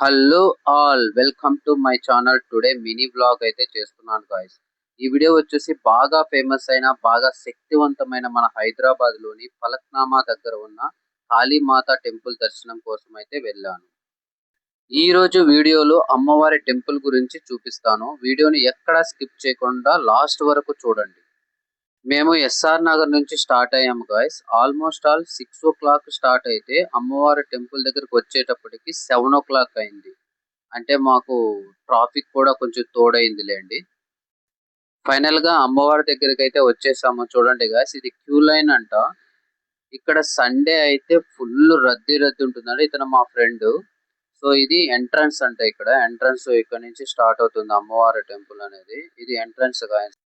Hello all welcome to my channel. Today mini vlog అయితే చేస్తున్నాను guys. ఈ video వచ్చేసి బాగా ఫేమస్ అయిన బాగా శక్తివంతమైన మన హైదరాబాద్ లోని ఫలక్నామా దగ్గర ఉన్న కాళీమాత టెంపుల్ దర్శనం కోసం అయితే వెళ్ళాను. ఈ రోజు వీడియోలో అమ్మవారి టెంపుల్ గురించి చూపిస్తాను. వీడియోని ఎక్కడా స్కిప్ చేయకుండా లాస్ట్ వరకు చూడండి. మేము ఎస్ఆర్ నగర్ నుంచి స్టార్ట్ అయ్యాము guys. Almost all 6 o'clock start అయితే అమ్మవారి టెంపుల్ దగ్గరికి వచ్చేటప్పటికి 7 o'clock అయింది. అంటే మాకు ట్రాఫిక్ కూడా కొంచెం తోడైంది లేండి. ఫైనల్ గా అమ్మవారి దగ్గరికి అయితే వచ్చేసాము. చూడండి గాయ్స్, ఇది క్యూ లైన్ అంట. ఇక్కడ సండే అయితే ఫుల్ రద్దీ ఉంటుందండి. ఇతను మా ఫ్రెండ్. సో ఇది ఎంట్రన్స్ అంట. ఇక్కడ ఎంట్రన్స్ ఇక్కడ నుంచి స్టార్ట్ అవుతుంది అమ్మవారి టెంపుల్ అనేది. ఇది ఎంట్రన్స్ గాయ్స్.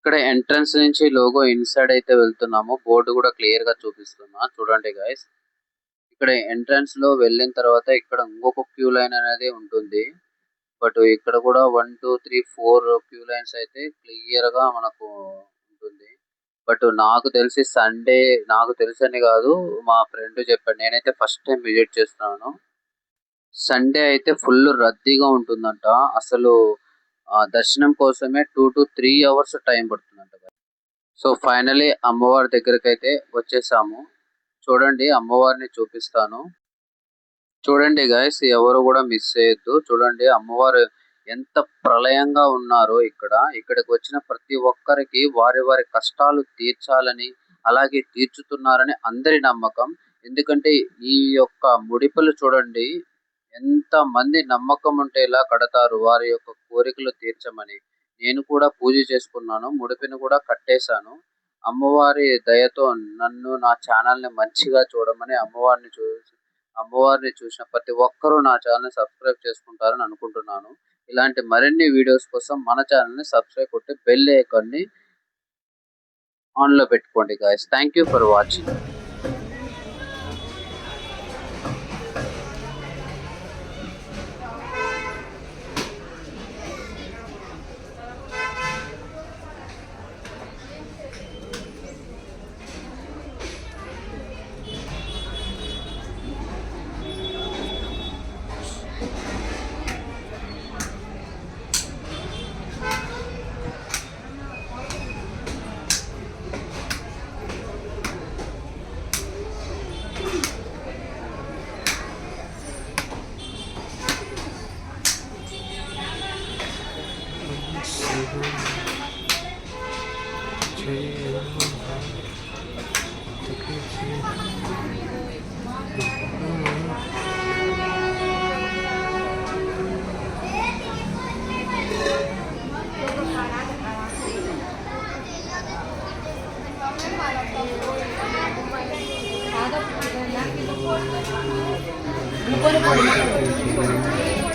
ఇక్కడ ఎంట్రన్స్ నుంచి లోగో ఇన్సైడ్ అయితే వెళ్తున్నాము. బోర్డు కూడా క్లియర్ గా చూపిస్తున్నా చూడండి గాయ్స్. ఇక్కడ ఎంట్రన్స్ లో వెళ్ళిన తర్వాత ఇక్కడ ఇంకొక క్యూ లైన్ అనేది ఉంటుంది. బట్ ఇక్కడ కూడా 1 2 3 4 క్యూ లైన్స్ అయితే క్లియర్ గా మనకు ఉంటుంది. బట్ నాకు తెలిసి సండే, నాకు తెలుసని కాదు, మా ఫ్రెండ్ చెప్పాడు. నేనైతే ఫస్ట్ టైం విజిట్ చేస్తున్నాను. సండే అయితే ఫుల్ రద్దీగా ఉంటుందంట. అసలు దర్శనం కోసమే 2 to 3 hours టైం పడుతుందంట. సో ఫైనలీ అమ్మవారి దగ్గరికి అయితే వచ్చేసాము. చూడండి, అమ్మవారిని చూపిస్తాను. చూడండి గైస్, ఎవరు కూడా మిస్ చేయొద్దు. చూడండి అమ్మవారు ఎంత ప్రళయంగా ఉన్నారో. ఇక్కడికి వచ్చిన ప్రతి ఒక్కరికి వారి వారి కష్టాలు తీర్చాలని, అలాగే తీర్చుతున్నారని అందరి నమ్మకం. ఎందుకంటే ఈ యొక్క ముడిపులు చూడండి, ఎంత మంది నమ్మకం ఉంటే ఇలా కడతారు వారి యొక్క కోరికలు తీర్చమని. నేను కూడా పూజ చేసుకున్నాను, ముడిపిని కూడా కట్టేశాను. అమ్మవారి దయతో నన్ను, నా ఛానల్ని మంచిగా చూడమని అమ్మవారిని చూసిన ప్రతి ఒక్కరూ నా ఛానల్ని సబ్స్క్రైబ్ చేసుకుంటారని అనుకుంటున్నాను. ఇలాంటి మరిన్ని వీడియోస్ కోసం మన ఛానల్ని సబ్స్క్రైబ్ కొట్టి బెల్ ఐకాన్ని ఆన్లో పెట్టుకోండి guys. Thank you for watching. Bukan